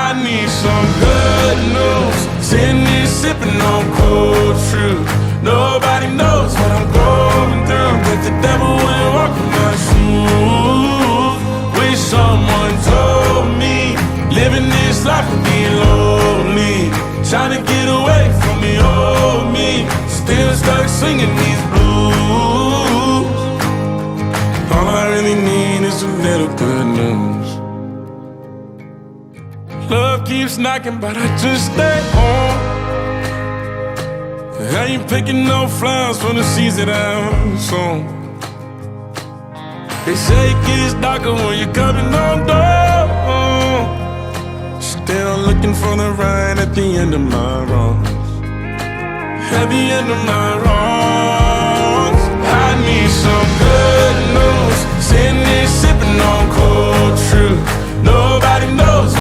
I need some good news. Sitting here sipping on cold truth. Nobody knows what I'm going through, but the devil will walk in my shoes. Wish someone told me living this life would be lonely. Trying to get away from the old me, still stuck singing these blues. All I really need is a little good news. Love keeps knocking, but I just stay home. I ain't picking no flowers for the seeds that I'm sown. They say it gets darker when you're coming on down. Still looking for the right at the end of my wrongs. At the end of my wrongs, I need some good news. Sitting here sipping on cold truth. Nobody knows